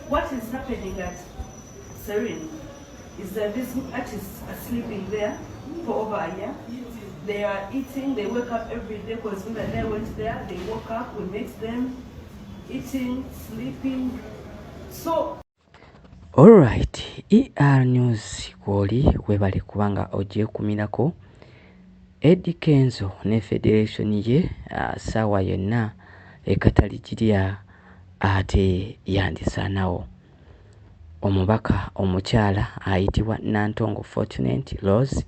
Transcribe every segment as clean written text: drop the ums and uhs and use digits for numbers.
what is happening at Seren is that these artists are sleeping there for over a year. They are eating, they wake up every day because when I went there, they woke up, we met them, eating, sleeping. So alright, ER News kwoli webali kubanga oje kumirako Eddy Kenzo ne Federation ye sawa yonna ekatalijirya ate yandisanawo. Omubaka omukyala ayitibwa Nantongo Fortunate Rose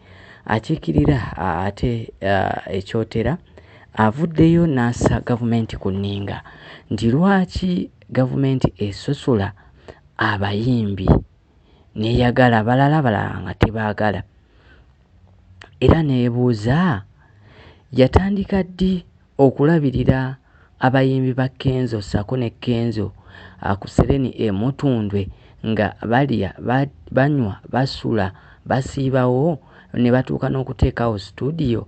akikirira ate ekyotera avuddeyo n'assa gavumenti ku nninga nti lwaki gavumenti esosula abayimbi neyagala balala nga tebaagala. Era neebuuza yatandika ddi okulabirira abayimbi ba Kenzo sako ne Kenzo ku Seren Mutundwe nga balya banywa basula basiibawo ne batuuka n'okuteekawo studio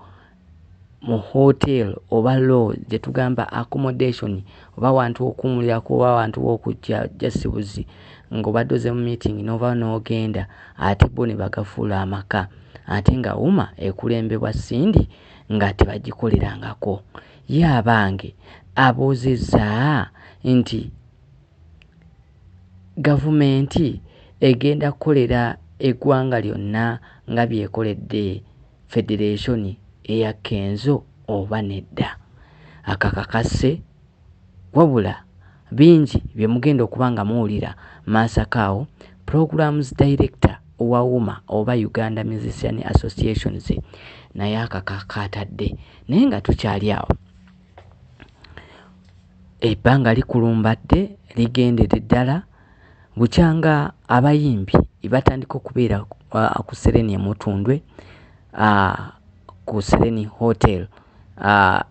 mu hotel oba lodge gye tugamba accommodation oba wantu okumulirako oba wantu w'okujja jasibuzi ng'obaddoze mu meeting n'ova n'ogenda ate bo ne bagafuula amaka ate nga wuma ekulembebwa Sindi nga tebagikolerangako. Ye abange abuuzizza nti gavumenti egenda kukolera eggwanga lyonna nga byekoledde Federation eya Kenzo oba nedda. Akakakase wabula bingi bye mugenda okubanga muwulira Masakaawo Programs Director owa WUMA oba Uganda Musician Associations naye akakakatadde naye nga tukyali awo. Ebbanga likulumbadde ligendere ddala bukyanga abayimbi batandika okubeera ku Seren Mutundwe ku Seren Hotel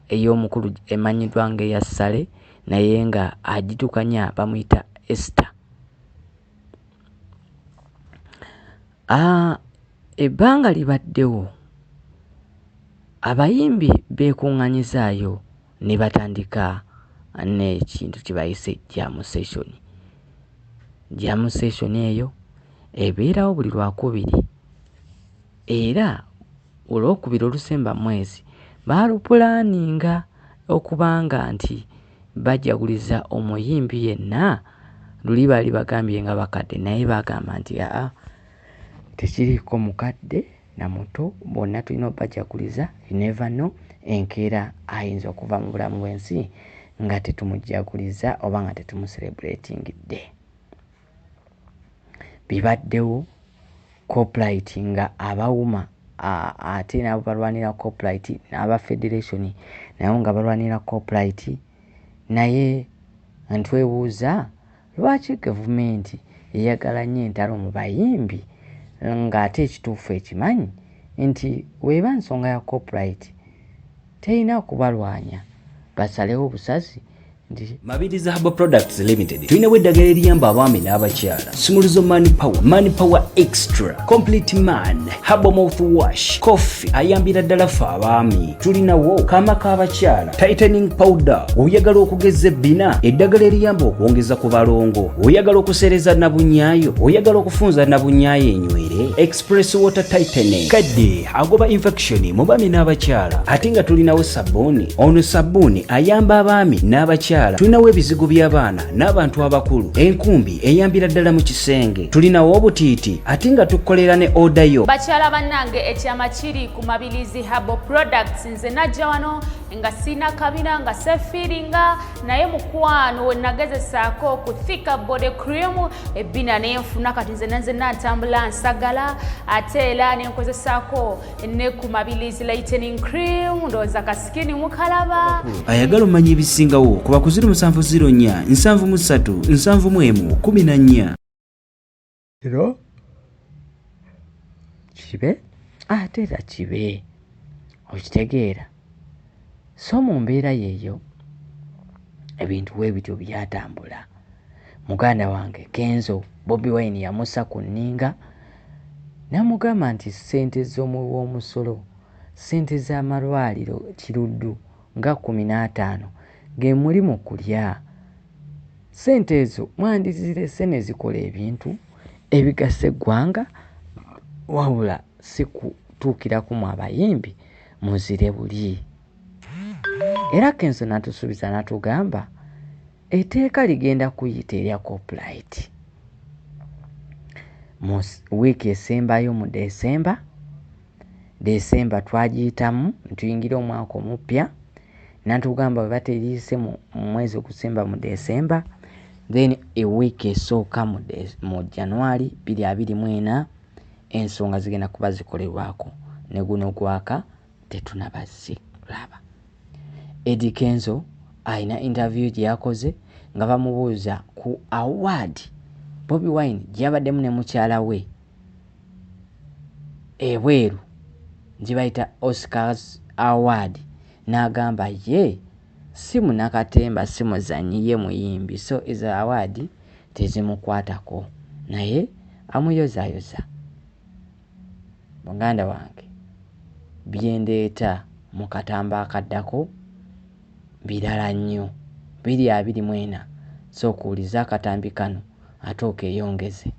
ey'omukulu emanyiddwa nga eya Saleh naye nga agitukanya bamuyita Esther. Ebbanga libaddewo abayimbi beekuŋŋanyizaayo ne batandika n'ekintu kye bayise jam session. Jam session eyo ebeerawo buli Lwakubiri era Olwokubiri olusemba mwezi baalupulaaninga okubanga nti bajaguliza omuyimbi yenna luli baali bagambye nga bakadde naye bagamba nti tekiriiko mukadde na muto bonna tulina obajaguliza. You never know, enkeera ayinza okuva mu bulamu bw'ensi nga tetumujaguliza oba nga tetumucelebratingidde. Bibaddewo copyright nga abawuma ate nabo balwanira copyright n'aba Federation nabo nga balwanira copyright naye ntwebuuza lwaki gavumenti eyagala nnyo entalo mu bayimbi ng'ate ekituufu ekimanyi nti weeba nsonga ya copyright terina kubalwanya basalewo obusazi. Mabiriza Herbal Products Limited tulinawo eddagala eriyamba abaami n'abakyala. Sumuluzo Money Power Extra, Complete Man, Herbal Mouthwash, Coffee ayambira ddala ffe abaami. Tulinawo kaama k'abakyala, Tightening Powder, oyagala okugeza ebbina, eddagala eriyamba okwongeza ku balongo, oyagala okusereza nabunyaayo, oyagala okufunza nabunyaayo enywere, Express Water Tightening, kadde agoba infection mu baami n'abakyala. Ate nga tulinawo sabbuuni, ono sabbuuni ayamba abaami n'abakyala. Tulinawo ebizigo by'abaana n'abantu abakulu, enkumbi eyambira ddala mu kisenge, tulinawo obutiiti ate nga tukolera ne oda yo. Bakyala bannange ekyama kiri ku Mabirizi Herbal Products. Nze najja wano nga sina kabina nga sefiringa naye mukwano we nagezesaako ku thika body cream ebbina nenfuna kati nze natambula nsagala ate era nenkozesaako ne ku Mabirizi lightening cream ndowooza kasikini mukalaba. Ayagala omanyi ebisingawo kuba ku 0704 737 714. Ero kibe ate era kibe okitegeera. So mu mbeera yeeyo ebintu bwebityo byatambula. Muganda wange Kenzo Bobi Wine yamussa ku nninga namugamba nti ssente z'omusolo, ssente z'amalwaliro kiruddu nga 15 ge muli mu kulya. sente ezo mwandizirese ne zikola ebintu ebigasa eggwanga wabula si kutuukiraku mu abayimbi muzire buli. Era Kenzo natusuubiza natugamba etteeka ligenda kuyita erya copyright mu wiiki esembayo mu Desemba twagiyitamu ntuyingira omwaka omupya. Natugamba bwe bateriise mu mwezi ogusemba mu Desemba, then ewiiki esooka mu January 2024 ensonga zigenda kuba zikolerwako ne guno gwaka tetunaba ziraba. Eddy Kenzo alina interview gye yakoze nga bamubuuza ku award Bobi Wine gye yabaddemu ne mukyala we ebweru gye bayita Oscars Award, n'agamba ye si munakatemba si muzanyi ye muyimbi, so ezo award tezimukwatako, naye amuyozaayoza. Muganda wange byendeeta mu katamba akaddako birala nnyo 2024, so okuwuliza akatambi kano ate okeyongeze.